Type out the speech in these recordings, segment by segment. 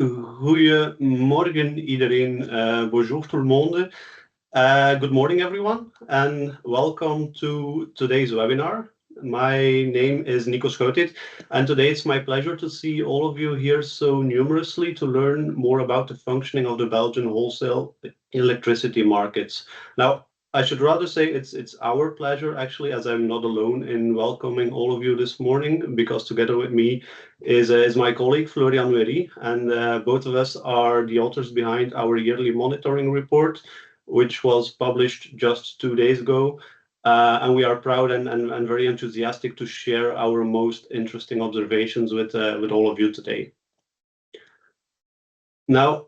Goedemorgen iedereen, bonjour tout le monde. Good morning everyone and welcome to today's webinar. My name is Nico Schotit and today it's my pleasure to see all of you here so numerously to learn more about the functioning of the Belgian wholesale electricity markets. Now, I should rather say it's our pleasure actually, as I'm not alone in welcoming all of you this morning, because together with me is my colleague Florian Wery, and both of us are the authors behind our yearly monitoring report, which was published just 2 days ago. And we are proud and very enthusiastic to share our most interesting observations with all of you today. Now,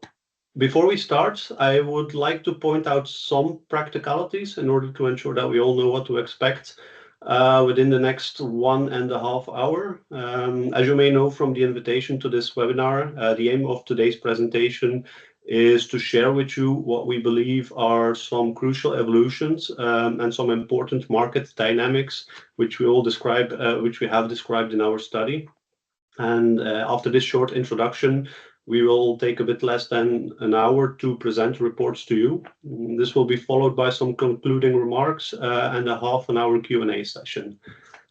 before we start, I would like to point out some practicalities in order to ensure that we all know what to expect within the next 1.5 hours. As you may know from the invitation to this webinar, the aim of today's presentation is to share with you what we believe are some crucial evolutions and some important market dynamics, which we have described in our study. And after this short introduction, we will take a bit less than an hour to present reports to you. This will be followed by some concluding remarks and a half-an-hour Q&A session.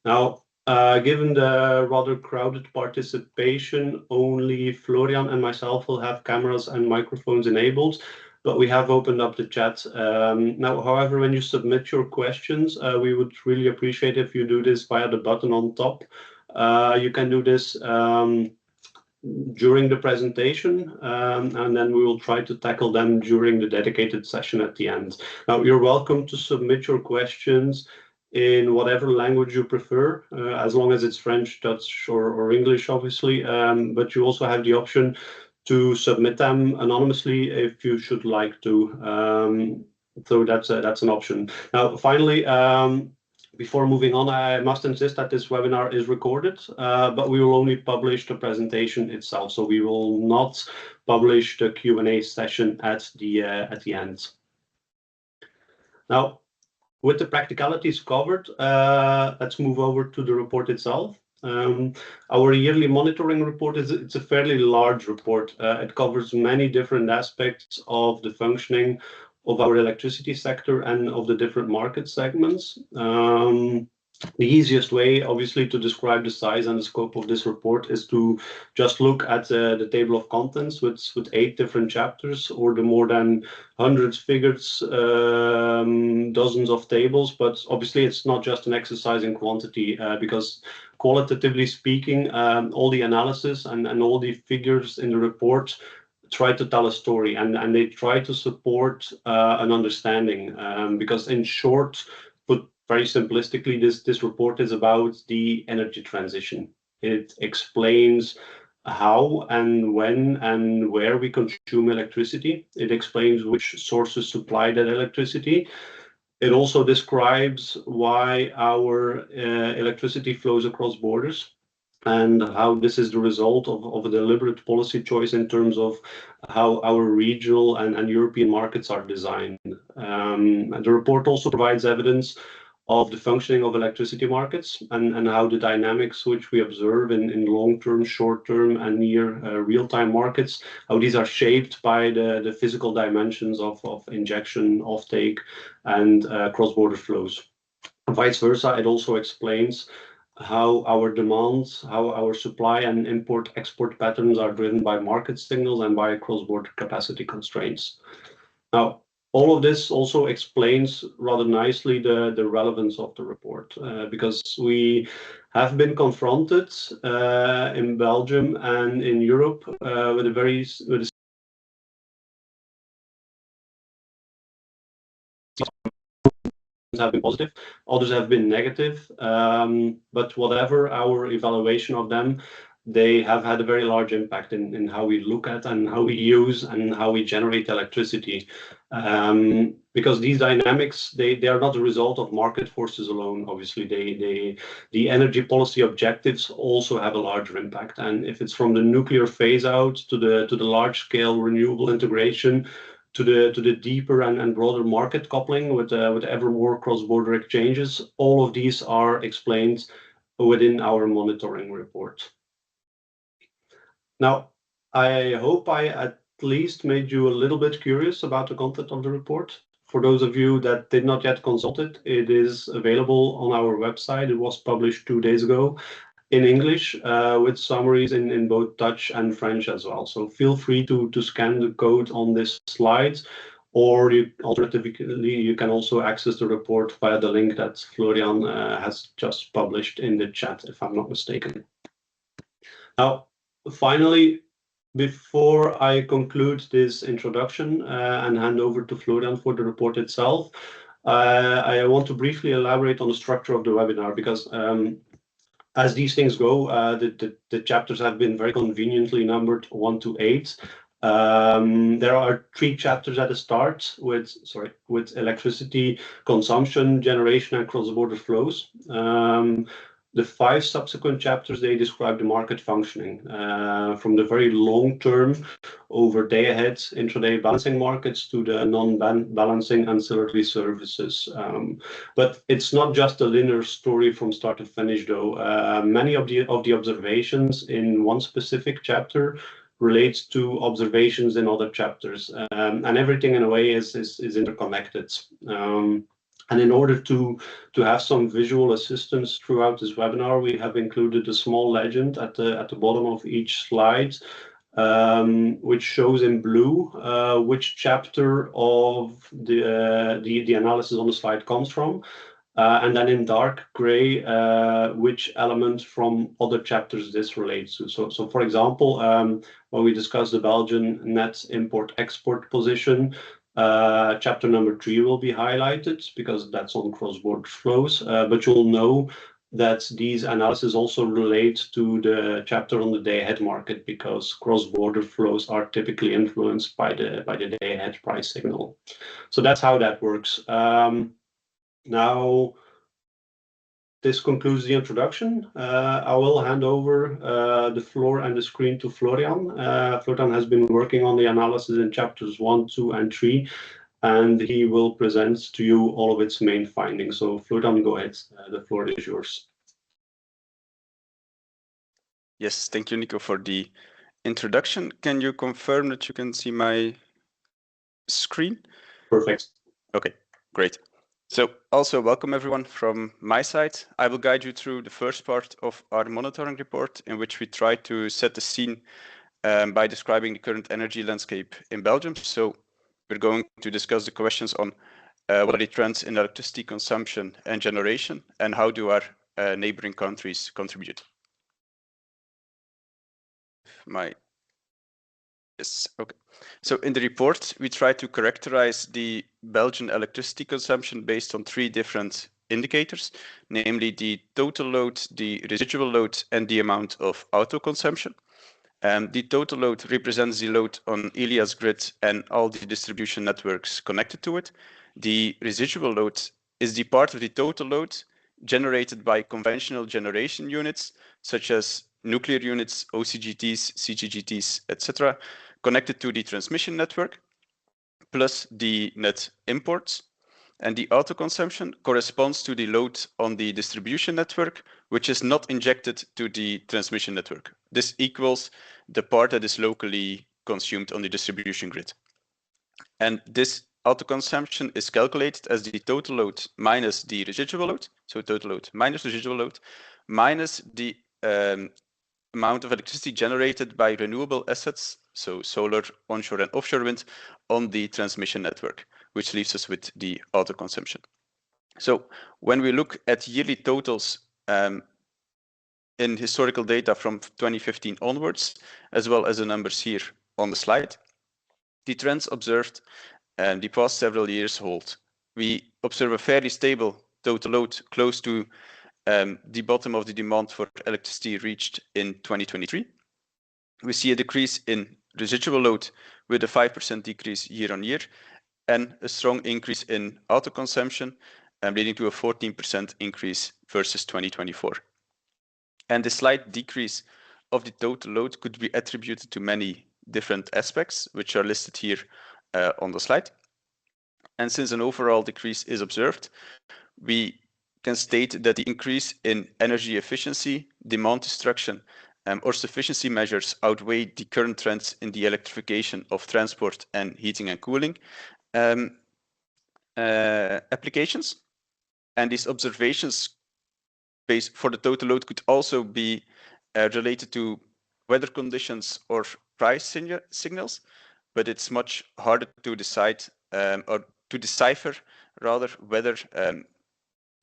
Now, given the rather crowded participation, only Florian and myself will have cameras and microphones enabled, but we have opened up the chat. Now, however, when you submit your questions, we would really appreciate if you do this via the button on top. You can do this during the presentation, and then we will try to tackle them during the dedicated session at the end. Now, you're welcome to submit your questions in whatever language you prefer, as long as it's French, Dutch, or English, obviously, but you also have the option to submit them anonymously if you should like to. So that's an option. Now, finally, before moving on, I must insist that this webinar is recorded, but we will only publish the presentation itself. So we will not publish the Q&A session at the end. Now, with the practicalities covered, let's move over to the report itself. Our yearly monitoring report it's a fairly large report. It covers many different aspects of the functioning of our electricity sector and of the different market segments. The easiest way, obviously, to describe the size and the scope of this report is to just look at the table of contents with 8 different chapters, or the more than hundreds figures, dozens of tables. But obviously, it's not just an exercise in quantity, because qualitatively speaking, all the analysis and all the figures in the report try to tell a story, and they try to support an understanding, because in short, put very simplistically, this report is about the energy transition. It explains how and when and where we consume electricity. It explains which sources supply that electricity. It also describes why our electricity flows across borders, and how this is the result of a deliberate policy choice in terms of how our regional and European markets are designed. And the report also provides evidence of the functioning of electricity markets and how the dynamics which we observe in long-term, short-term, and near real-time markets, how these are shaped by the physical dimensions of injection, offtake, and cross-border flows. Vice versa, it also explains how our demands, how our supply and import-export patterns are driven by market signals and by cross-border capacity constraints. Now, all of this also explains rather nicely the relevance of the report, because we have been confronted in Belgium and in Europe with a have been positive, others have been negative, but whatever our evaluation of them, they have had a very large impact in how we look at and how we use and how we generate electricity. Because these dynamics, they are not the result of market forces alone. Obviously, the energy policy objectives also have a larger impact. And if it's from the nuclear phase out to the large scale renewable integration, to the deeper and broader market coupling with ever more cross-border exchanges, all of these are explained within our monitoring report. Now, I hope I at least made you a little bit curious about the content of the report. For those of you that did not yet consult it, it is available on our website. It was published 2 days ago in English with summaries in both Dutch and French as well. So feel free to scan the code on this slide, or alternatively, you can also access the report via the link that Florian has just published in the chat, if I'm not mistaken. Now, finally, before I conclude this introduction and hand over to Florian for the report itself, I want to briefly elaborate on the structure of the webinar, because as these things go, the chapters have been very conveniently numbered 1 to 8. There are 3 chapters at the start with electricity consumption, generation, and cross-border flows. The 5 subsequent chapters, they describe the market functioning from the very long term over day ahead intraday balancing markets to the non-balancing ancillary services. But it's not just a linear story from start to finish, though. Many of the observations in one specific chapter relates to observations in other chapters, and everything in a way is interconnected. And in order to have some visual assistance throughout this webinar, we have included a small legend at the bottom of each slide, which shows in blue which chapter of the analysis on the slide comes from, and then in dark gray which element from other chapters this relates to. So for example, when we discuss the Belgian net import-export position, chapter number 3 will be highlighted because that's on cross-border flows, but you'll know that these analyses also relate to the chapter on the day-ahead market, because cross-border flows are typically influenced by the day-ahead price signal. So that's how that works. Now, this concludes the introduction. I will hand over the floor and the screen to Florian. Florian has been working on the analysis in chapters 1, 2, and 3, and he will present to you all of its main findings. So Florian, go ahead. The floor is yours. Yes, thank you, Nico, for the introduction. Can you confirm that you can see my screen? Perfect. Okay, great. So also welcome everyone from my side. I will guide you through the first part of our monitoring report, in which we try to set the scene by describing the current energy landscape in Belgium. So we're going to discuss the questions on what are the trends in electricity consumption and generation, and how do our neighboring countries contribute. Yes, okay. So in the report, we try to characterize the Belgian electricity consumption based on 3 different indicators, namely the total load, the residual load, and the amount of auto consumption. The total load represents the load on Ilia's grid and all the distribution networks connected to it. The residual load is the part of the total load generated by conventional generation units, such as nuclear units, OCGTs, CCGTs, etc., connected to the transmission network, plus the net imports. And the auto consumption corresponds to the load on the distribution network, which is not injected to the transmission network. This equals the part that is locally consumed on the distribution grid. And this auto consumption is calculated as the total load minus the residual load. So total load minus residual load minus the amount of electricity generated by renewable assets, so solar, onshore and offshore wind, on the transmission network, which leaves us with the auto consumption. So when we look at yearly totals in historical data from 2015 onwards, as well as the numbers here on the slide, the trends observed the past several years hold. We observe a fairly stable total load close to the bottom of the demand for electricity reached in 2023. We see a decrease in residual load with a 5% decrease year on year, and a strong increase in auto consumption, leading to a 14% increase versus 2024. And the slight decrease of the total load could be attributed to many different aspects, which are listed here on the slide. And since an overall decrease is observed, we can state that the increase in energy efficiency, demand destruction, or sufficiency measures outweigh the current trends in the electrification of transport and heating and cooling applications. And these observations based for the total load could also be related to weather conditions or price signals, but it's much harder to decide or to decipher rather whether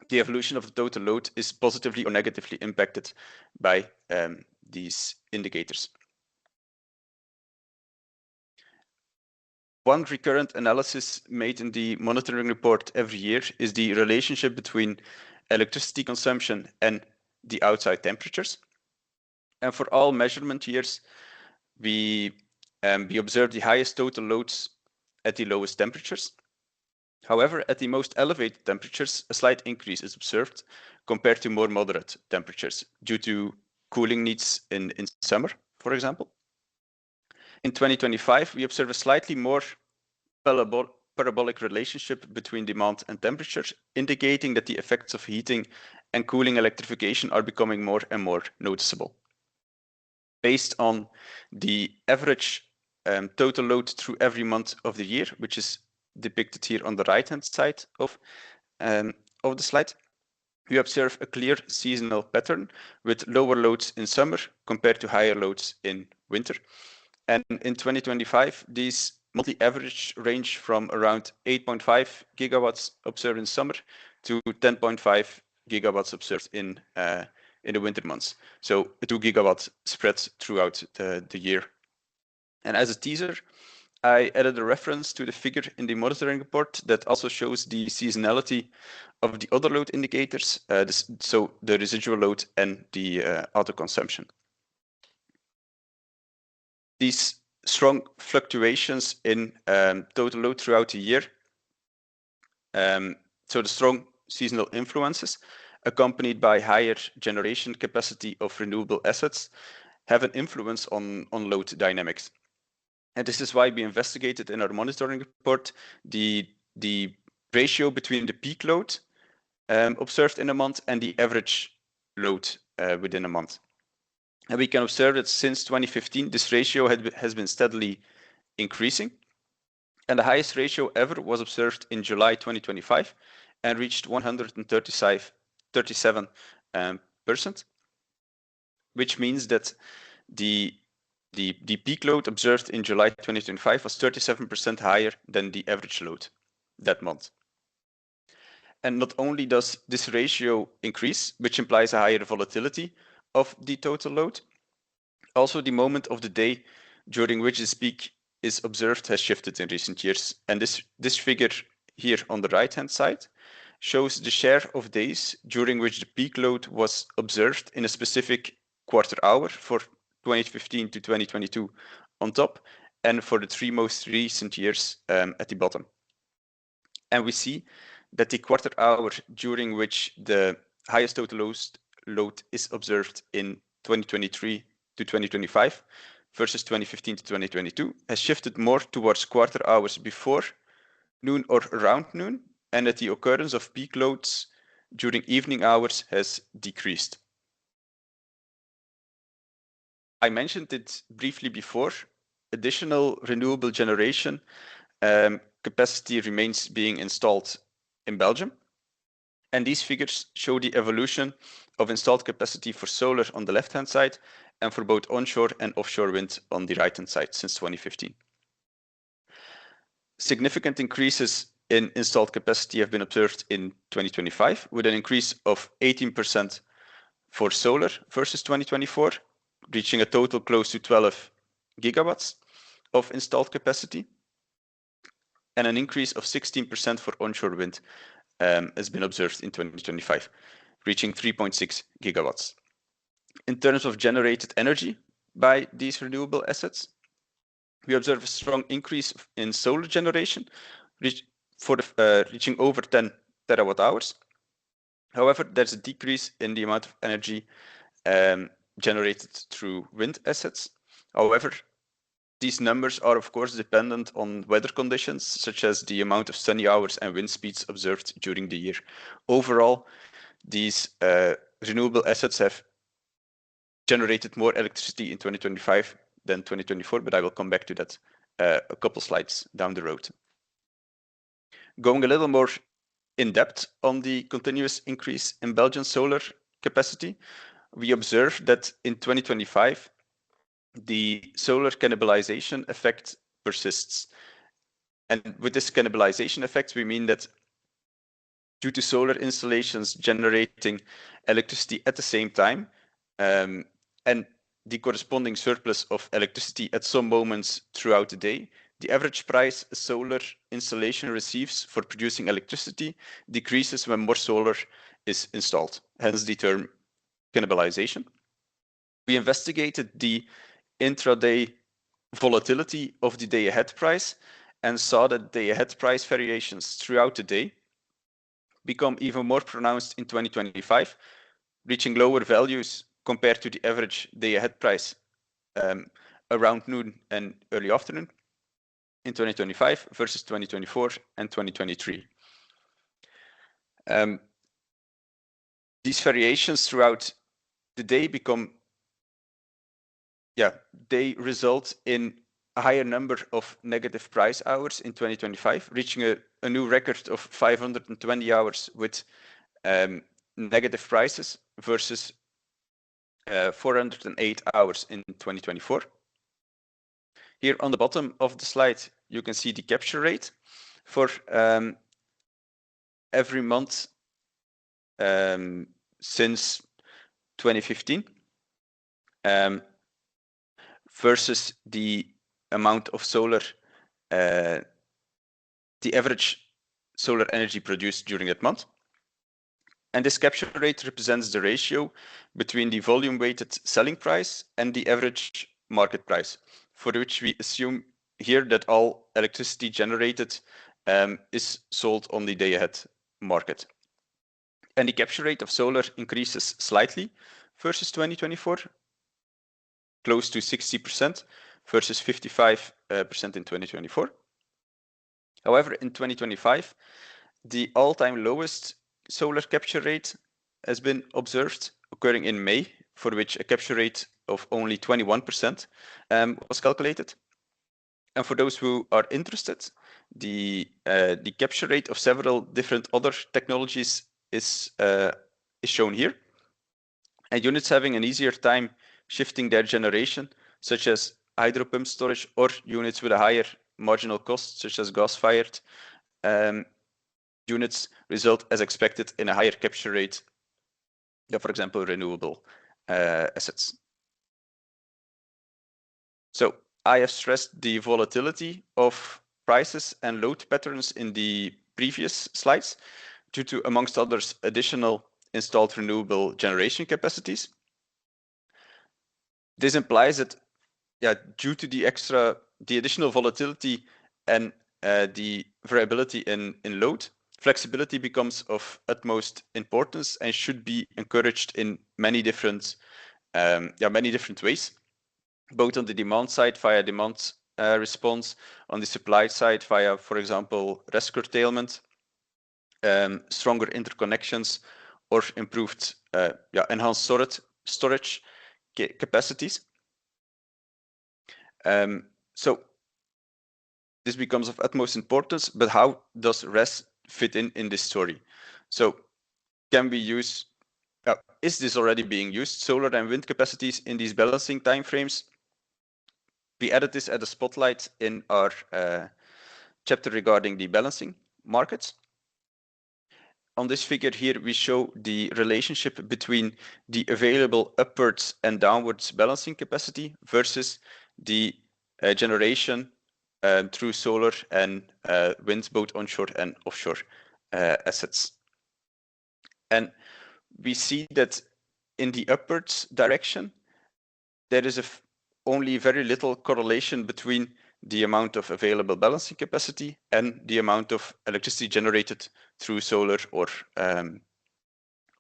the evolution of the total load is positively or negatively impacted by these indicators. One recurrent analysis made in the monitoring report every year is the relationship between electricity consumption and the outside temperatures. And for all measurement years, we observe the highest total loads at the lowest temperatures. However, at the most elevated temperatures, a slight increase is observed compared to more moderate temperatures due to cooling needs in summer, for example. In 2025, we observe a slightly more parabolic relationship between demand and temperature, indicating that the effects of heating and cooling electrification are becoming more and more noticeable. Based on the average total load through every month of the year, which is depicted here on the right-hand side of the slide, we observe a clear seasonal pattern with lower loads in summer compared to higher loads in winter. And in 2025, these monthly average range from around 8.5 gigawatts observed in summer to 10.5 gigawatts observed in the winter months. So a 2 gigawatt spread throughout the year. And as a teaser, I added a reference to the figure in the monitoring report that also shows the seasonality of the other load indicators, so the residual load and the auto consumption. These strong fluctuations in total load throughout the year, so the strong seasonal influences, accompanied by higher generation capacity of renewable assets, have an influence on load dynamics. And this is why we investigated in our monitoring report the ratio between the peak load observed in a month and the average load within a month. And we can observe that since 2015, this ratio has been steadily increasing. And the highest ratio ever was observed in July 2025 and reached 137%, which means that the peak load observed in July 2025 was 37% higher than the average load that month. And not only does this ratio increase, which implies a higher volatility of the total load, also the moment of the day during which this peak is observed has shifted in recent years. And this figure here on the right-hand side shows the share of days during which the peak load was observed in a specific quarter hour for 2015 to 2022 on top, and for the 3 most recent years at the bottom. And we see that the quarter hour during which the highest total load is observed in 2023 to 2025 versus 2015 to 2022 has shifted more towards quarter hours before noon or around noon, and that the occurrence of peak loads during evening hours has decreased. I mentioned it briefly before. Additional renewable generation capacity remains being installed in Belgium. And these figures show the evolution of installed capacity for solar on the left-hand side and for both onshore and offshore wind on the right-hand side since 2015. Significant increases in installed capacity have been observed in 2025, with an increase of 18% for solar versus 2024, reaching a total close to 12 gigawatts of installed capacity, and an increase of 16% for onshore wind has been observed in 2025, reaching 3.6 gigawatts. In terms of generated energy by these renewable assets, we observe a strong increase in solar generation, reaching over 10 terawatt hours. However, there's a decrease in the amount of energy generated through wind assets. However, these numbers are of course dependent on weather conditions, such as the amount of sunny hours and wind speeds observed during the year. Overall, these renewable assets have generated more electricity in 2025 than 2024, but I will come back to that a couple slides down the road. Going a little more in depth on the continuous increase in Belgian solar capacity, we observe that in 2025, the solar cannibalization effect persists. And with this cannibalization effect, we mean that due to solar installations generating electricity at the same time, and the corresponding surplus of electricity at some moments throughout the day, the average price a solar installation receives for producing electricity decreases when more solar is installed, hence the term cannibalization. We investigated the intraday volatility of the day-ahead price and saw that day-ahead price variations throughout the day become even more pronounced in 2025, reaching lower values compared to the average day-ahead price around noon and early afternoon in 2025 versus 2024 and 2023. These variations throughout the day they result in a higher number of negative price hours in 2025, reaching a new record of 520 hours with negative prices versus 408 hours in 2024. Here on the bottom of the slide, you can see the capture rate for every month since 2015 versus the amount of solar, the average solar energy produced during that month. And this capture rate represents the ratio between the volume-weighted selling price and the average market price, for which we assume here that all electricity generated is sold on the day-ahead market. And the capture rate of solar increases slightly versus 2024, close to 60% versus 55% in 2024. However, in 2025, the all-time lowest solar capture rate has been observed, occurring in May, for which a capture rate of only 21% was calculated. And for those who are interested, the capture rate of several different other technologies is shown here. And units having an easier time shifting their generation, such as hydro pump storage, or units with a higher marginal cost, such as gas-fired units, result as expected in a higher capture rate, for example, renewable assets. So I have stressed the volatility of prices and load patterns in the previous slides due to, amongst others, additional installed renewable generation capacities. This implies that, due to the additional volatility and the variability in load, flexibility becomes of utmost importance and should be encouraged in many different ways, both on the demand side via demand response, on the supply side via, for example, rest curtailment, stronger interconnections, or improved, enhanced storage capacities. So this becomes of utmost importance, but how does RES fit in this story? So can we use, is this already being used, solar and wind capacities in these balancing timeframes? We added this at a spotlight in our chapter regarding the balancing markets. On this figure here, we show the relationship between the available upwards and downwards balancing capacity versus the generation through solar and wind, both onshore and offshore assets. And we see that in the upwards direction, there is only very little correlation between the amount of available balancing capacity and the amount of electricity generated through solar or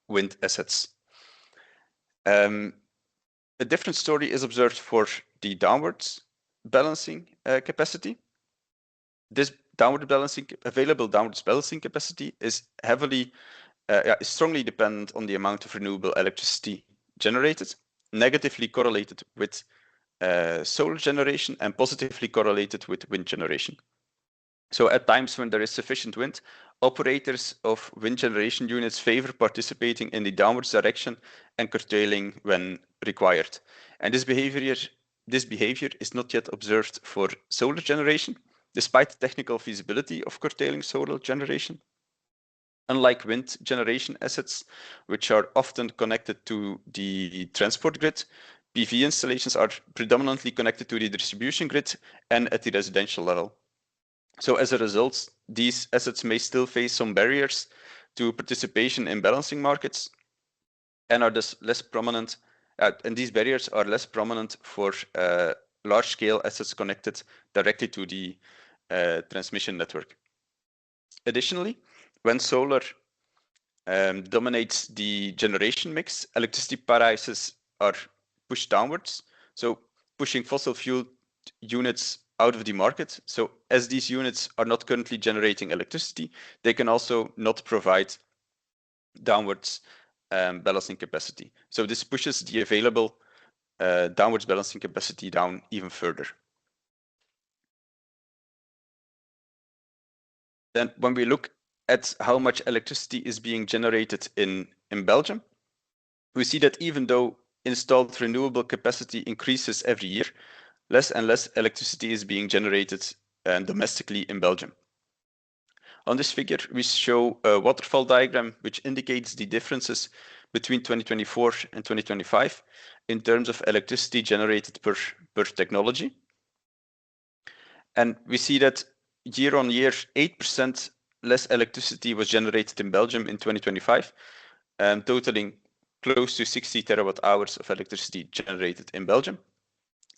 wind assets. A different story is observed for the downwards balancing capacity. This available downwards balancing capacity is strongly dependent on the amount of renewable electricity generated. negatively correlated with solar generation and positively correlated with wind generation. So at times when there is sufficient wind, operators of wind generation units favor participating in the downwards direction and curtailing when required. And this behavior is not yet observed for solar generation, despite the technical feasibility of curtailing solar generation. Unlike wind generation assets, which are often connected to the transport grid, PV installations are predominantly connected to the distribution grid and at the residential level. So as a result, these assets may still face some barriers to participation in balancing markets and are thus less prominent, and these barriers are less prominent for large-scale assets connected directly to the transmission network. Additionally, when solar dominates the generation mix, electricity prices are pushed downwards, so pushing fossil fuel units out of the market. So as these units are not currently generating electricity, they can also not provide downwards balancing capacity. So this pushes the available downwards balancing capacity down even further. Then when we look at how much electricity is being generated in Belgium, we see that even though installed renewable capacity increases every year, less and less electricity is being generated domestically in Belgium. On this figure, we show a waterfall diagram which indicates the differences between 2024 and 2025 in terms of electricity generated per technology. And we see that year on year, 8% less electricity was generated in Belgium in 2025, totaling close to 60 terawatt hours of electricity generated in Belgium.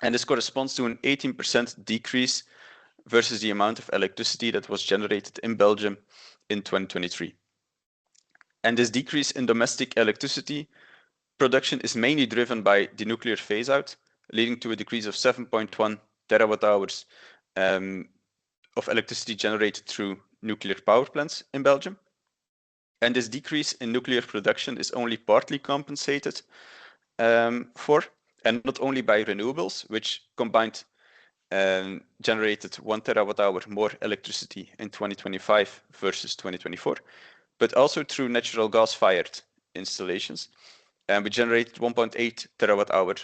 And this corresponds to an 18% decrease versus the amount of electricity that was generated in Belgium in 2023. And this decrease in domestic electricity production is mainly driven by the nuclear phase-out, leading to a decrease of 7.1 terawatt hours of electricity generated through nuclear power plants in Belgium. And this decrease in nuclear production is only partly compensated for, and not only by renewables, which combined generated 1 terawatt hour more electricity in 2025 versus 2024, but also through natural gas-fired installations. And we generated 1.8 terawatt hour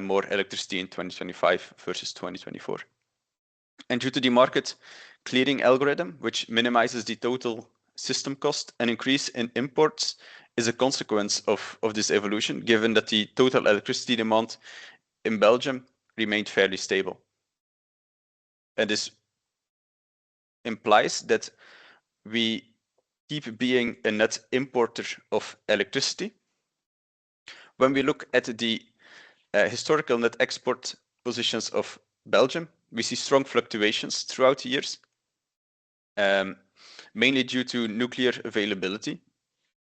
more electricity in 2025 versus 2024. And due to the market clearing algorithm, which minimizes the total system cost, an increase in imports is a consequence of this evolution, given that the total electricity demand in Belgium remained fairly stable. And this implies that we keep being a net importer of electricity. When we look at the historical net export positions of Belgium, we see strong fluctuations throughout the years, mainly due to nuclear availability,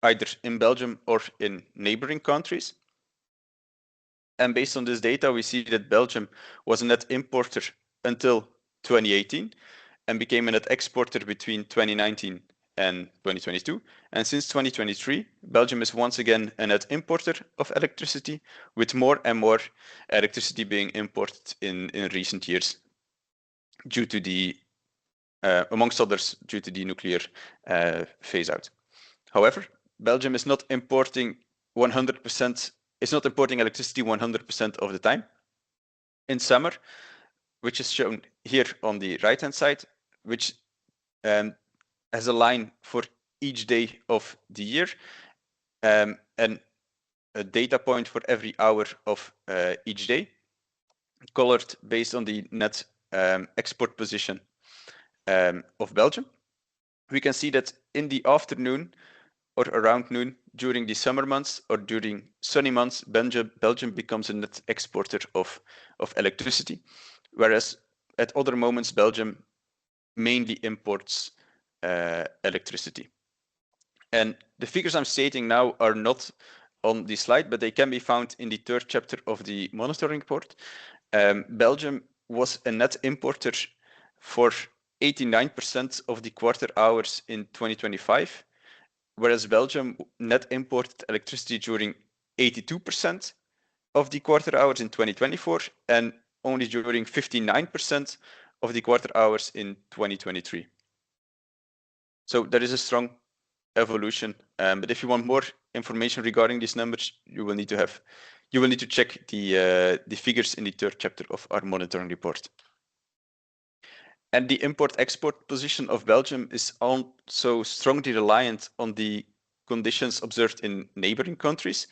either in Belgium or in neighboring countries. And based on this data, we see that Belgium was a net importer until 2018 and became a net exporter between 2019 and 2022. And since 2023, Belgium is once again a net importer of electricity, with more and more electricity being imported in recent years due to the, amongst others, due to the nuclear phase out. However, Belgium is not importing 100%, it's not importing electricity 100% of the time. In summer, which is shown here on the right-hand side, which has a line for each day of the year, and a data point for every hour of each day, colored based on the net export position of Belgium. We can see that in the afternoon or around noon during the summer months or during sunny months, Belgium becomes a net exporter of electricity, whereas at other moments, Belgium mainly imports electricity. And the figures I'm stating now are not on the slide, but they can be found in the third chapter of the monitoring report. Belgium was a net importer for 89% of the quarter hours in 2025, whereas Belgium net imported electricity during 82% of the quarter hours in 2024 and only during 59% of the quarter hours in 2023. So there is a strong evolution, but if you want more information regarding these numbers, you will need to check the figures in the third chapter of our monitoring report. And the import-export position of Belgium is also strongly reliant on the conditions observed in neighboring countries,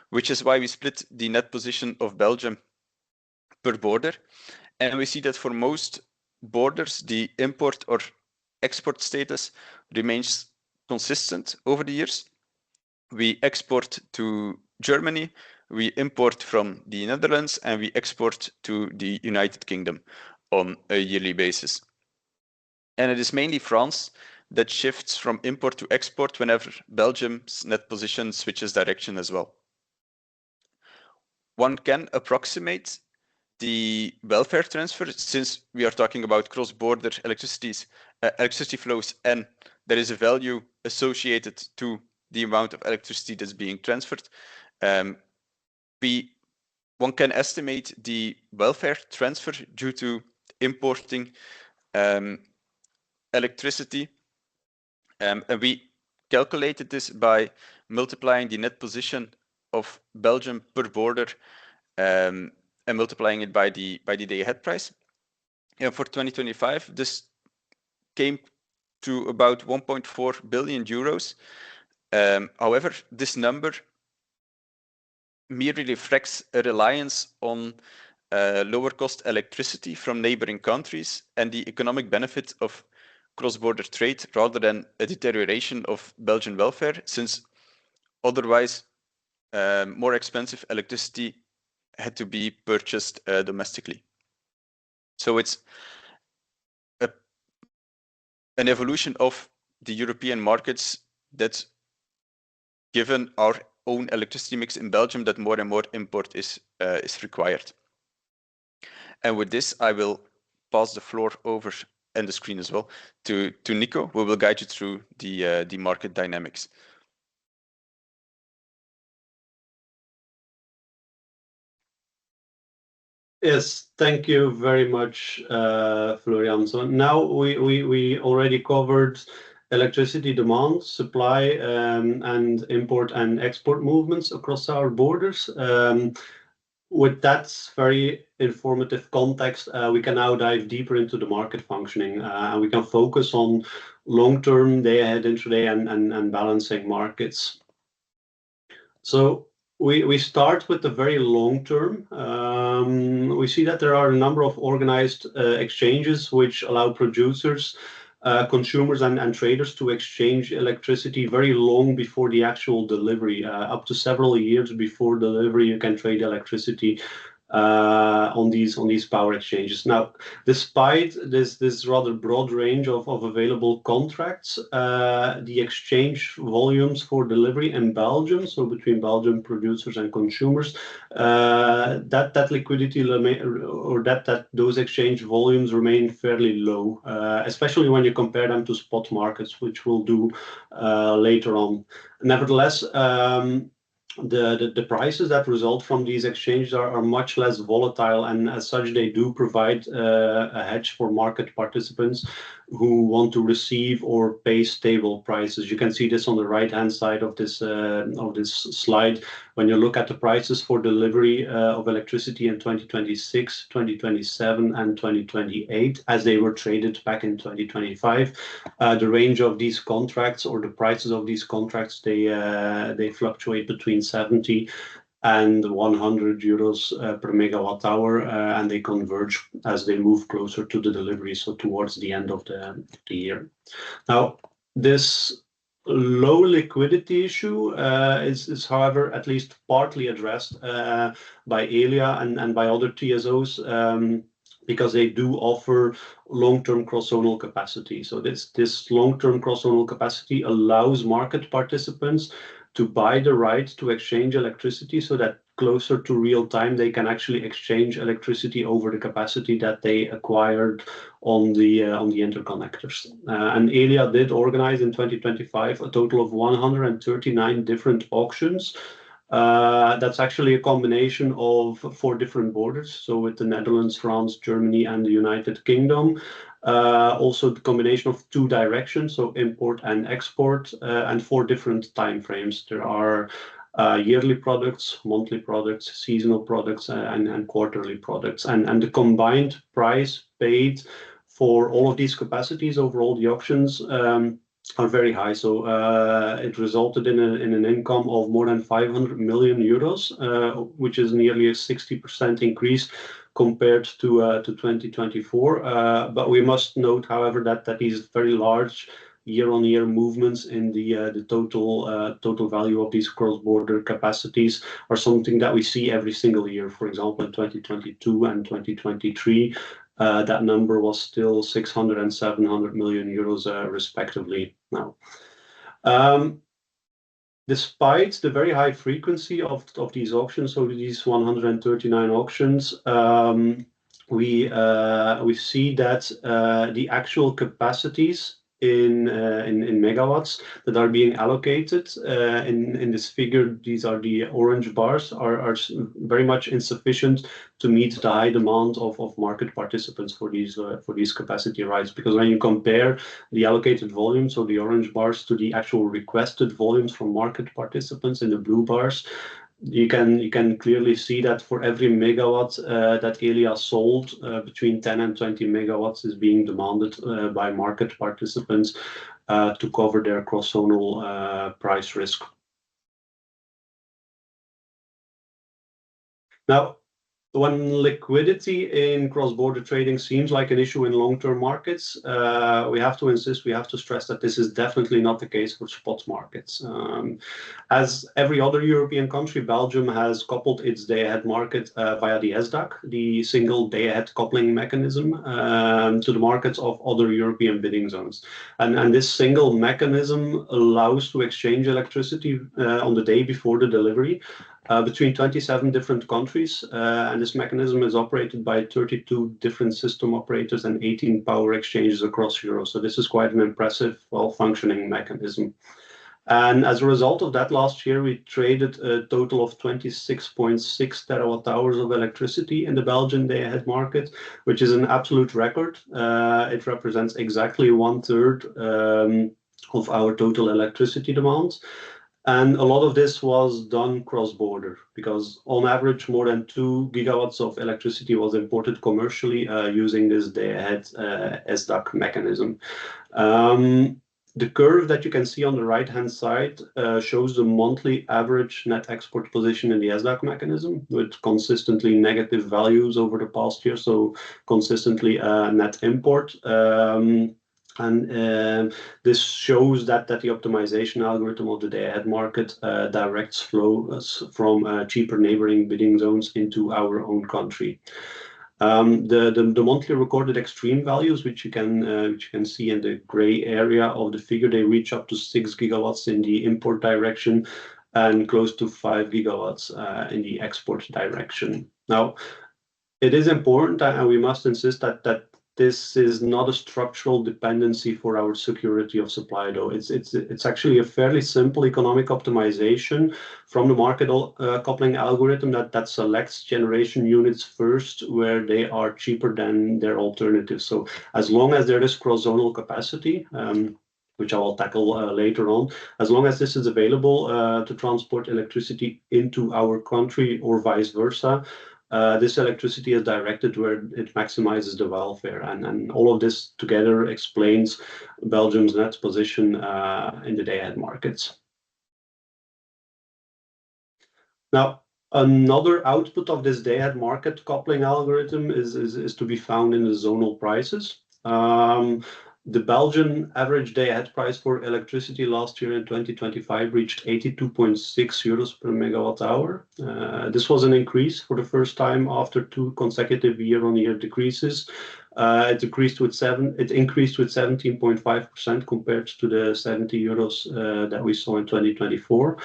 which is why we split the net position of Belgium per border. And we see that for most borders, the import or export status remains consistent over the years. We export to Germany, we import from the Netherlands, and we export to the United Kingdom on a yearly basis. And it is mainly France that shifts from import to export whenever Belgium's net position switches direction as well. One can approximate the welfare transfer, since we are talking about cross-border electricity flows, and there is a value associated to the amount of electricity that's being transferred. One can estimate the welfare transfer due to importing electricity, and we calculated this by multiplying the net position of Belgium per border and multiplying it by the day-ahead price. And for 2025, this came to about 1.4 billion euros. However, this number merely reflects a reliance on lower cost electricity from neighboring countries and the economic benefit of cross-border trade rather than a deterioration of Belgian welfare, since otherwise more expensive electricity had to be purchased domestically. So it's an evolution of the European markets that's given our own electricity mix in Belgium that more and more import is required. And with this, I will pass the floor over and the screen as well to Nico, who will guide you through the market dynamics. Yes, thank you very much, Florian. So now we already covered electricity demand, supply, and import and export movements across our borders. With that very informative context, we can now dive deeper into the market functioning, and we can focus on long-term, day-ahead, intraday, and balancing markets. So we start with the very long term. We see that there are a number of organized exchanges which allow producers, consumers, and traders to exchange electricity very long before the actual delivery. Up to several years before delivery, you can trade electricity on these power exchanges. Now, despite this rather broad range of available contracts, the exchange volumes for delivery in Belgium, so between Belgian producers and consumers, that liquidity or that those exchange volumes remain fairly low, especially when you compare them to spot markets, which we'll do later on. Nevertheless, the prices that result from these exchanges are much less volatile, and as such they do provide a hedge for market participants who want to receive or pay stable prices. You can see this on the right hand side of this slide. When you look at the prices for delivery of electricity in 2026, 2027 and 2028 as they were traded back in 2025, the range of these contracts, or the prices of these contracts, they fluctuate between 70 and 100 euros per megawatt hour, and they converge as they move closer to the delivery, so towards the end of the year. Now, this low liquidity issue is, however, at least partly addressed by Elia and by other TSOs, because they do offer long-term cross-zonal capacity. So this long-term cross-zonal capacity allows market participants to buy the right to exchange electricity, so that closer to real time they can actually exchange electricity over the capacity that they acquired on the interconnectors. And Elia did organize in 2025 a total of 139 different auctions That's actually a combination of 4 different borders, so with the Netherlands, France, Germany, and the United Kingdom. Also the combination of 2 directions, so import and export, and 4 different time frames. There are yearly products, monthly products, seasonal products, and quarterly products. And the combined price paid for all of these capacities over all the auctions are very high. So it resulted in an income of more than 500 million euros, which is nearly a 60% increase compared to 2024. But we must note, however, that these very large year-on-year movements in the total value of these cross-border capacities are something that we see every single year. For example, in 2022 and 2023, that number was still 600 and 700 million euros respectively now. Despite the very high frequency of these auctions, so these 139 auctions, we see that the actual capacities in megawatts that are being allocated in this figure, these are the orange bars, are very much insufficient to meet the high demand of market participants for these capacity rights. Because when you compare the allocated volume, so the orange bars, to the actual requested volumes from market participants in the blue bars, you can clearly see that for every megawatt that Elia sold, between 10 and 20 megawatts is being demanded by market participants to cover their cross-zonal price risk. Now, when liquidity in cross-border trading seems like an issue in long-term markets, we have to stress that this is definitely not the case for spot markets. As every other European country, Belgium has coupled its day-ahead market via the SDAC, the single day-ahead coupling mechanism, to the markets of other European bidding zones. And this single mechanism allows to exchange electricity on the day before the delivery between 27 different countries, and this mechanism is operated by 32 different system operators and 18 power exchanges across Europe. So this is quite an impressive, well-functioning mechanism. And as a result of that, last year we traded a total of 26.6 terawatt hours of electricity in the Belgian day-ahead market, which is an absolute record. It represents exactly 1/3 of our total electricity demand. And a lot of this was done cross-border, because on average, more than 2 gigawatts of electricity was imported commercially using this day-ahead SDAC mechanism. The curve that you can see on the right-hand side shows the monthly average net export position in the SDAC mechanism, with consistently negative values over the past year, so consistently net import. And this shows that the optimization algorithm of the day-ahead market directs flows from cheaper neighboring bidding zones into our own country. The monthly recorded extreme values, which you can see in the gray area of the figure, they reach up to 6 gigawatts in the import direction and close to 5 gigawatts in the export direction. Now, it is important, and we must insist that this is not a structural dependency for our security of supply, though. It's actually a fairly simple economic optimization from the market coupling algorithm that selects generation units first where they are cheaper than their alternatives. So as long as there is cross-zonal capacity, which I will tackle later on, as long as this is available to transport electricity into our country or vice versa, this electricity is directed where it maximizes the welfare, and all of this together explains Belgium's net position in the day-ahead markets. Now, another output of this day-ahead market coupling algorithm is to be found in the zonal prices. The Belgian average day-ahead price for electricity last year in 2025 reached 82.6 euros per megawatt hour. This was an increase for the first time after 2 consecutive year-on-year decreases. It increased with 17.5% compared to the 70 euros that we saw in 2024.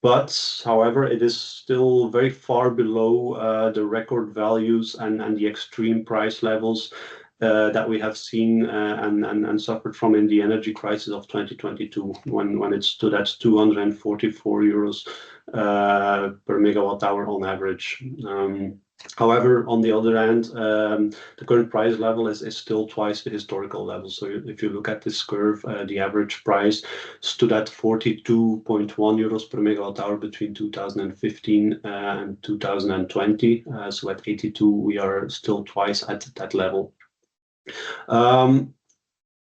But, however, it is still very far below the record values and the extreme price levels that we have seen and suffered from in the energy crisis of 2022, when it stood at 244 euros per megawatt hour on average. However, on the other hand, the current price level is still twice the historical level. So if you look at this curve, the average price stood at 42.1 euros per megawatt hour between 2015 and 2020. So at 82, we are still twice at that level.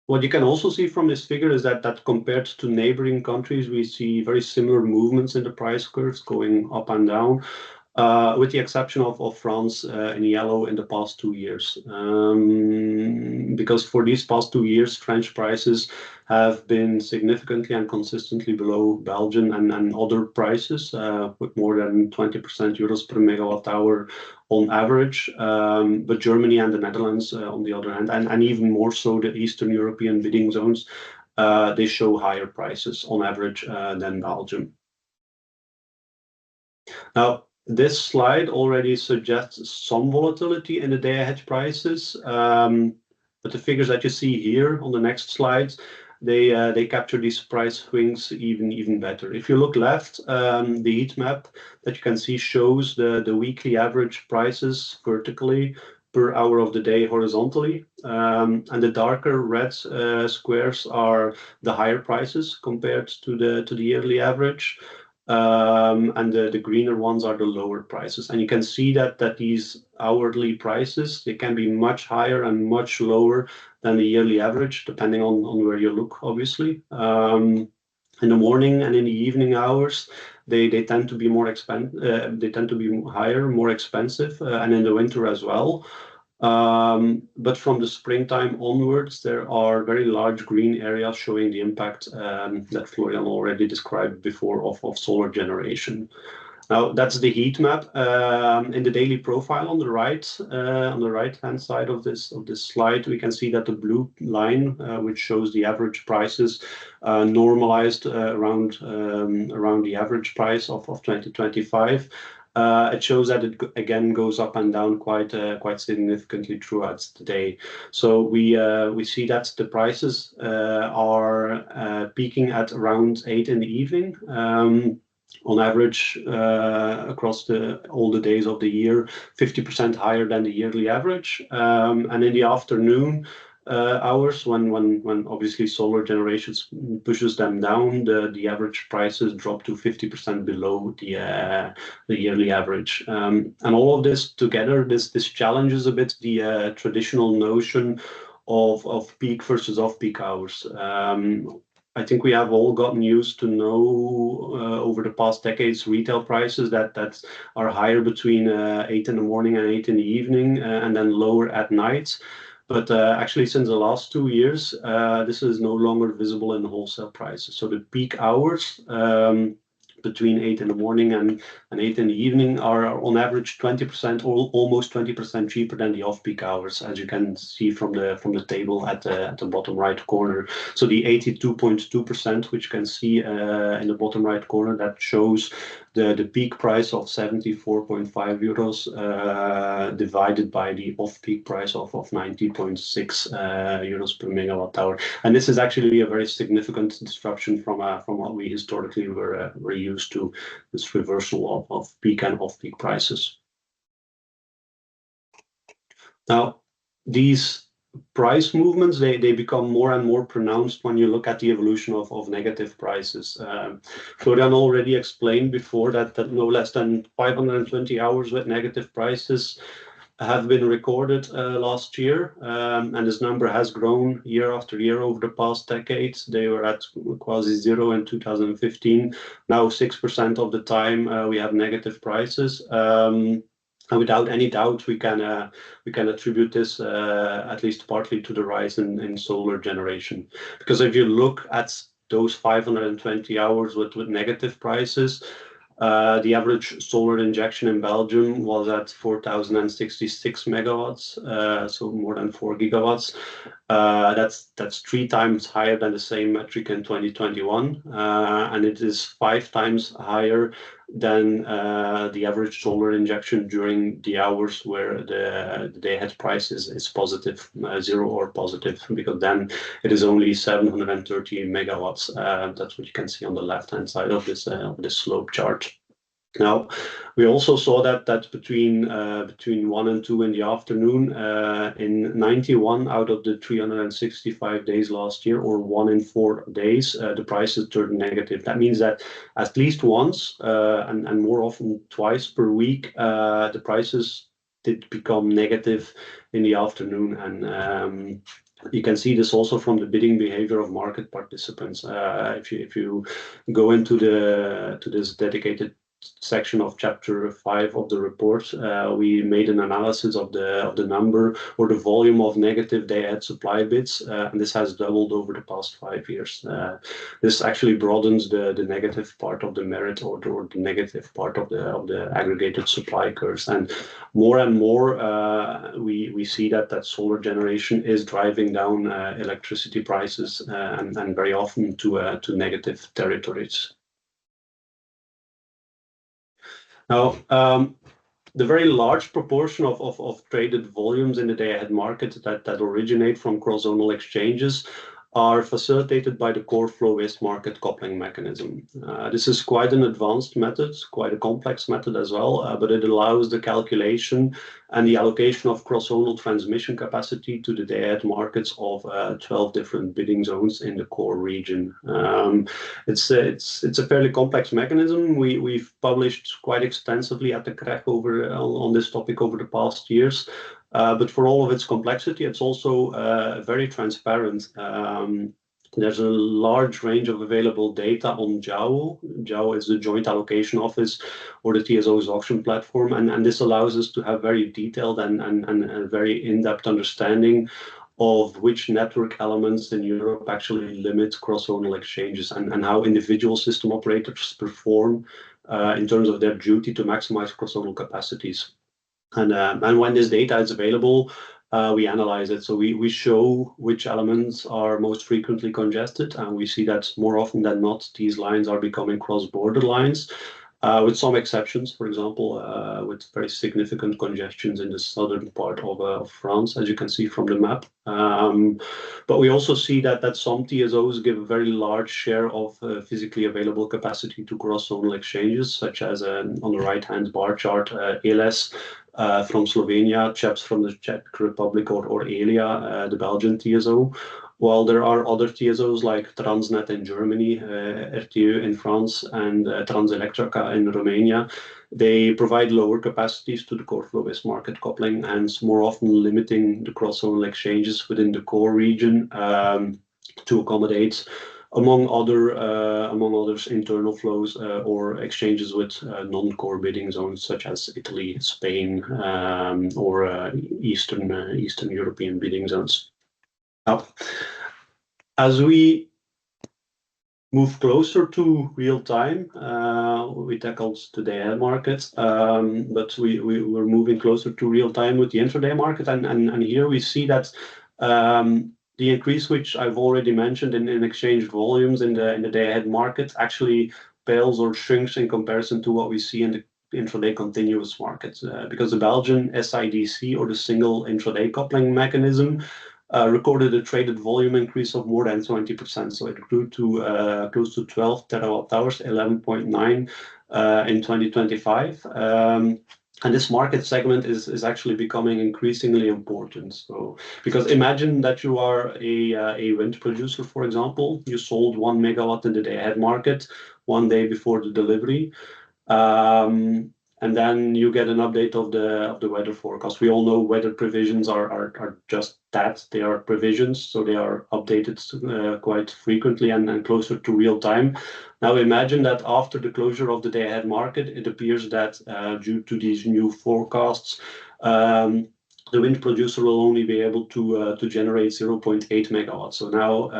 What you can also see from this figure is that compared to neighboring countries, we see very similar movements in the price curves going up and down. With the exception of France in yellow in the past 2 years. Because for these past 2 years, French prices have been significantly and consistently below Belgian and other prices, with more than 20% euros per megawatt hour on average. But Germany and the Netherlands, on the other hand, and even more so the Eastern European bidding zones, they show higher prices on average than Belgium. Now, this slide already suggests some volatility in the day-ahead prices, but the figures that you see here on the next slides, they capture these price swings even better. If you look left, the heat map that you can see shows the weekly average prices vertically per hour of the day horizontally, and the darker red squares are the higher prices compared to the yearly average. And the greener ones are the lower prices. And you can see that these hourly prices, they can be much higher and much lower than the yearly average, depending on where you look, obviously. In the morning and in the evening hours, they tend to be more they tend to be higher, more expensive, and in the winter as well. But from the springtime onwards, there are very large green areas showing the impact that Florian already described before of solar generation. Now, that's the heat map. In the daily profile on the right-hand side of this slide, we can see that the blue line, which shows the average prices normalized around the average price of 2025. It shows that it again goes up and down quite significantly throughout the day. So we see that the prices are peaking at around 8 in the evening. On average, across all the days of the year, 50% higher than the yearly average. And in the afternoon hours, when obviously solar generation pushes them down, the average prices drop to 50% below the yearly average. And all of this together, this challenges a bit the traditional notion of peak versus off-peak hours. I think we have all gotten used to know over the past decades retail prices that are higher between 8 in the morning and 8 in the evening, and then lower at night. But actually, since the last 2 years, this is no longer visible in wholesale prices. So the peak hours between 8 in the morning and 8 in the evening are on average 20% or almost 20% cheaper than the off-peak hours, as you can see from the table at the bottom right corner. So the 82.2%, which you can see in the bottom right corner, that shows the peak price of 74.5 euros divided by the off-peak price of 90.6 euros per megawatt hour. And this is actually a very significant disruption from what we historically were used to, this reversal of peak and off-peak prices. Now, these price movements, they become more and more pronounced when you look at the evolution of negative prices. Florian already explained before that no less than 520 hours with negative prices have been recorded last year, and this number has grown year after year over the past decades. They were at quasi zero in 2015. Now 6% of the time we have negative prices. And without any doubt, we can attribute this at least partly to the rise in solar generation. Because if you look at those 520 hours with negative prices, the average solar injection in Belgium was at 4,066 megawatts, so more than 4 gigawatts. That's 3 times higher than the same metric in 2021, and it is 5 times higher than the average solar injection during the hours where the day-ahead price is positive, 0 or positive, because then it is only 730 megawatts. That's what you can see on the left-hand side of this slope chart. Now, we also saw that between 1 and 2 in the afternoon, in 91 out of the 365 days last year, or 1 in 4 days, the prices turned negative. That means that at least once, and more often twice per week, the prices did become negative in the afternoon. And you can see this also from the bidding behavior of market participants. If you go into this dedicated section of chapter 5 of the report, we made an analysis of the number or the volume of negative day-ahead supply bids, and this has doubled over the past 5 years. This actually broadens the negative part of the merit or the negative part of the aggregated supply curves, and more we see that solar generation is driving down electricity prices, and very often to negative territories. Now, the very large proportion of traded volumes in the day-ahead market that originate from cross-zonal exchanges are facilitated by the core flow-based market coupling mechanism. This is quite an advanced method, quite a complex method as well, but it allows the calculation and the allocation of cross-zonal transmission capacity to the day-ahead markets of 12 different bidding zones in the core region. It's a fairly complex mechanism. We've published quite extensively at the CREG on this topic over the past years. But for all of its complexity, it's also very transparent. There's a large range of available data on JAO. JAO is the Joint Allocation Office, or the TSO's auction platform, and this allows us to have very detailed and a very in-depth understanding of which network elements in Europe actually limit cross-zonal exchanges, and how individual system operators perform in terms of their duty to maximize cross-zonal capacities. And when this data is available, we analyze it. So we show which elements are most frequently congested, and we see that more often than not, these lines are becoming cross-border lines, with some exceptions, for example, with very significant congestions in the southern part of France, as you can see from the map. But we also see that some TSOs give a very large share of physically available capacity to cross-zonal exchanges, such as on the right-hand bar chart, ELES from Slovenia, CHEPS from the Czech Republic, or ELIA, the Belgian TSO. While there are other TSOs like Transnet in Germany, RTE in France, and Transelectrica in Romania, they provide lower capacities to the core flow-based market coupling, and more often limiting the cross-zonal exchanges within the core region to accommodate, among others, internal flows or exchanges with non-core bidding zones such as Italy, Spain, or Eastern European bidding zones. Now, as we move closer to real time, we tackled the day-ahead market, but we're moving closer to real time with the intraday market, and here we see that the increase, which I've already mentioned in exchange volumes in the day-ahead market, actually pales or shrinks in comparison to what we see in the intraday continuous market, because the Belgian SIDC, or the single intraday coupling mechanism, recorded a traded volume increase of more than 20%. So it grew to close to 12 terawatt hours, 11.9 in 2025. And this market segment is actually becoming increasingly important. So, because imagine that you are a wind producer, for example, you sold 1 megawatt in the day-ahead market 1 day before the delivery. And then you get an update of the weather forecast. We all know weather provisions are just that. They are provisions, so they are updated quite frequently and closer to real time. Now imagine that after the closure of the day-ahead market, it appears that due to these new forecasts, the wind producer will only be able to generate 0.8 megawatts. So now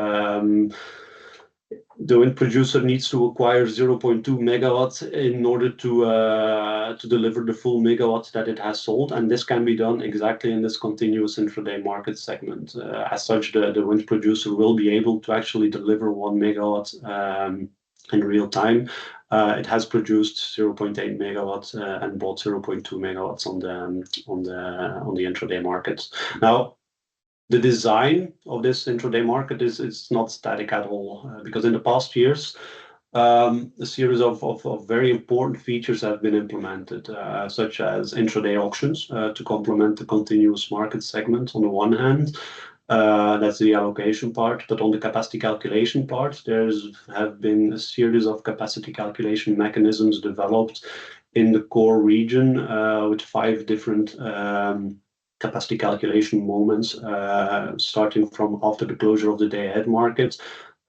the wind producer needs to acquire 0.2 megawatts in order to deliver the full megawatts that it has sold, and this can be done exactly in this continuous intraday market segment. As such, the wind producer will be able to actually deliver 1 megawatt in real time. It has produced 0.8 megawatts and bought 0.2 megawatts on the intraday market. Now, the design of this intraday market is not static at all, because in the past years, a series of very important features have been implemented, such as intraday auctions to complement the continuous market segment on the one hand. That's the allocation part, but on the capacity calculation part, have been a series of capacity calculation mechanisms developed in the core region with 5 different capacity calculation moments, starting from after the closure of the day-ahead market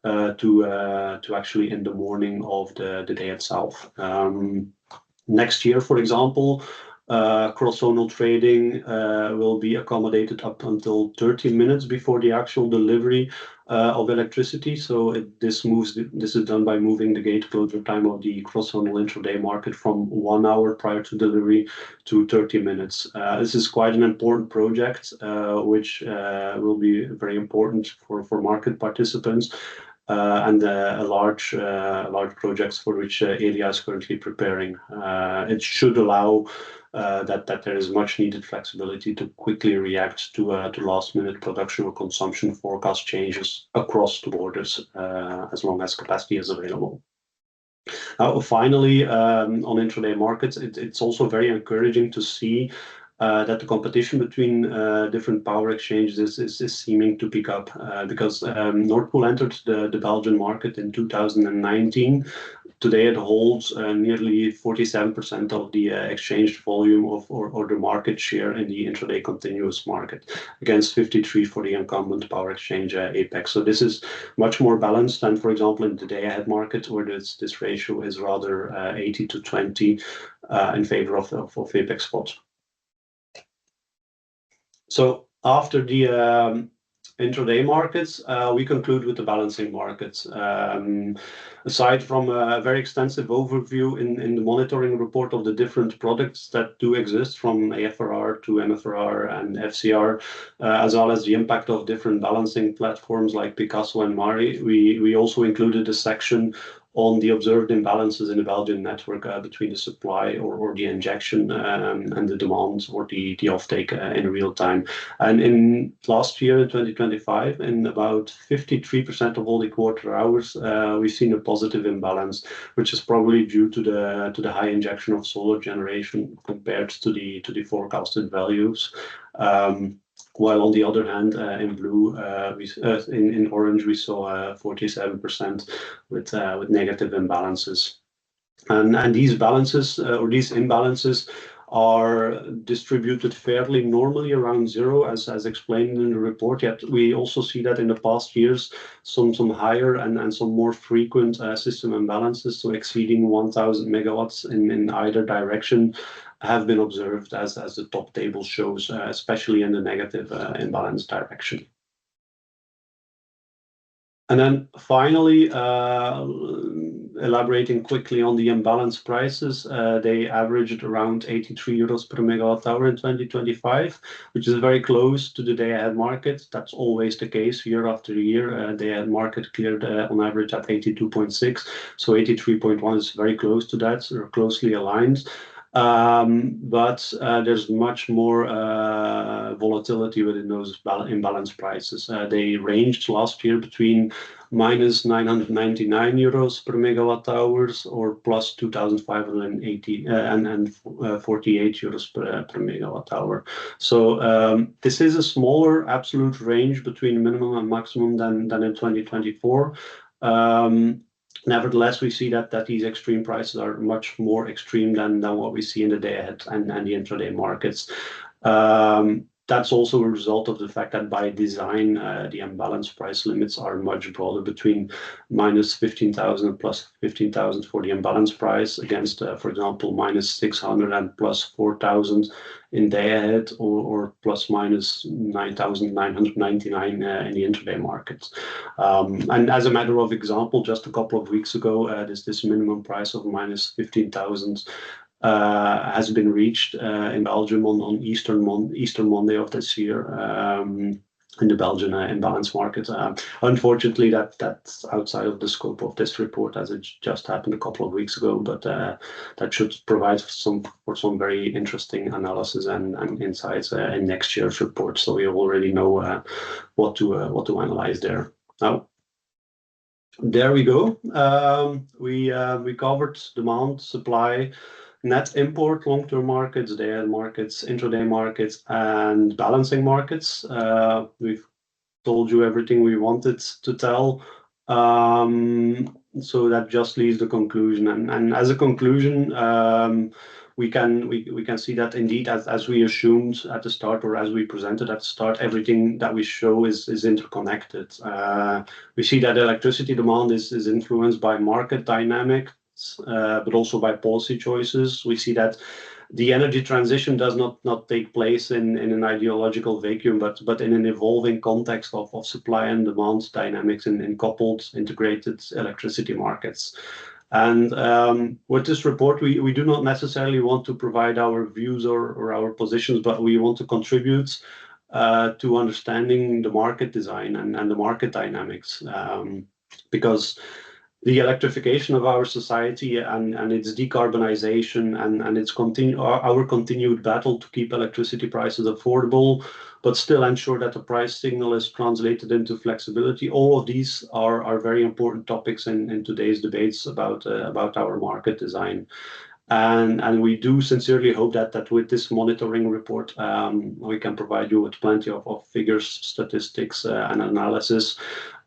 to actually in the morning of the day itself. Next year, for example, cross-zonal trading will be accommodated up until 30 minutes before the actual delivery of electricity. So this is done by moving the gate closure time of the cross-zonal intraday market from 1 hour prior to delivery to 30 minutes. This is quite an important project, which will be very important for market participants. And a large projects for which Elia is currently preparing. It should allow that there is much needed flexibility to quickly react to last-minute production or consumption forecast changes across the borders, as long as capacity is available. Finally, on intraday markets, it's also very encouraging to see that the competition between different power exchanges is seeming to pick up because Nord Pool entered the Belgian market in 2019. Today it holds nearly 47% of the exchanged volume or the market share in the intraday continuous market, against 53% for the incumbent power exchange Apex. So this is much more balanced than, for example, in the day-ahead market, where this ratio is rather 80 to 20 in favor of Apex spot. So after the intraday markets, we conclude with the balancing markets. Aside from a very extensive overview in the monitoring report of the different products that do exist, from AFRR to MFRR and FCR, as well as the impact of different balancing platforms like Picasso and Mari, we also included a section on the observed imbalances in the Belgian network between the supply or the injection and the demand or the offtake in real time. And in last year, in 2025, in about 53% of all the quarter hours, we've seen a positive imbalance, which is probably due to the high injection of solar generation compared to the forecasted values. While on the other hand, in blue, in orange, we saw 47% with negative imbalances, and these balances or these imbalances are distributed fairly normally around 0, as explained in the report. Yet we also see that in the past years, some higher and some more frequent system imbalances, so exceeding 1,000 megawatts in either direction, have been observed, as the top table shows, especially in the negative imbalance direction. And then finally, elaborating quickly on the imbalance prices, they averaged around 83 euros per megawatt hour in 2025, which is very close to the day-ahead market. That's always the case year after year. Day-ahead market cleared on average at 82.6, so 83.1 is very close to that, or closely aligned. But there's much more volatility within those imbalance prices. They ranged last year between minus 999 euros per megawatt hours or plus 2,580 and 48 euros per megawatt hour. So this is a smaller absolute range between minimum and maximum than in 2024. Nevertheless, we see that these extreme prices are much more extreme than what we see in the day-ahead and the intraday markets. That's also a result of the fact that by design, the imbalance price limits are much broader, between minus 15,000 and plus 15,000 for the imbalance price, against, for example, minus 600 and plus 4,000 in day-ahead, or plus minus 9,999 in the intraday market. And as a matter of example, just a couple of weeks ago, this minimum price of minus 15,000 has been reached in Belgium on Easter Monday of this year in the Belgian imbalance market. Unfortunately, that's outside of the scope of this report, as it just happened a couple of weeks ago, but that should provide for some very interesting analysis and insights in next year's report. So we already know what to analyze there. Now, There we go. We covered demand, supply, net import, long-term markets, day-ahead markets, intraday markets, and balancing markets. We've told you everything we wanted to tell. So that just leaves the conclusion. And as a conclusion, we can see that indeed, as we assumed at the start, or as we presented at the start, everything that we show is interconnected. We see that electricity demand is influenced by market dynamics, but also by policy choices. We see that the energy transition does not take place in an ideological vacuum, but in an evolving context of supply and demand dynamics in coupled integrated electricity markets. And with this report, we do not necessarily want to provide our views or our positions, but we want to contribute to understanding the market design and the market dynamics, because the electrification of our society and its decarbonization and its our continued battle to keep electricity prices affordable, but still ensure that the price signal is translated into flexibility. All of these are very important topics in today's debates about our market design. And we do sincerely hope that with this monitoring report, we can provide you with plenty of figures, statistics, and analysis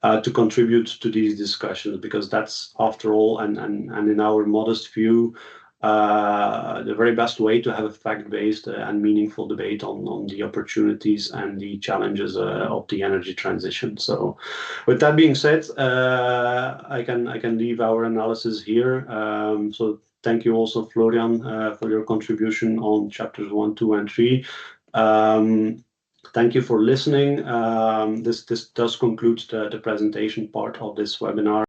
to contribute to these discussions, because that's, after all, and in our modest view, the very best way to have a fact-based and meaningful debate on the opportunities and the challenges of the energy transition. So with that being said, I can leave our analysis here. So thank you also, Florian, for your contribution on chapters 1, 2, and 3. Thank you for listening. This does conclude the presentation part of this webinar.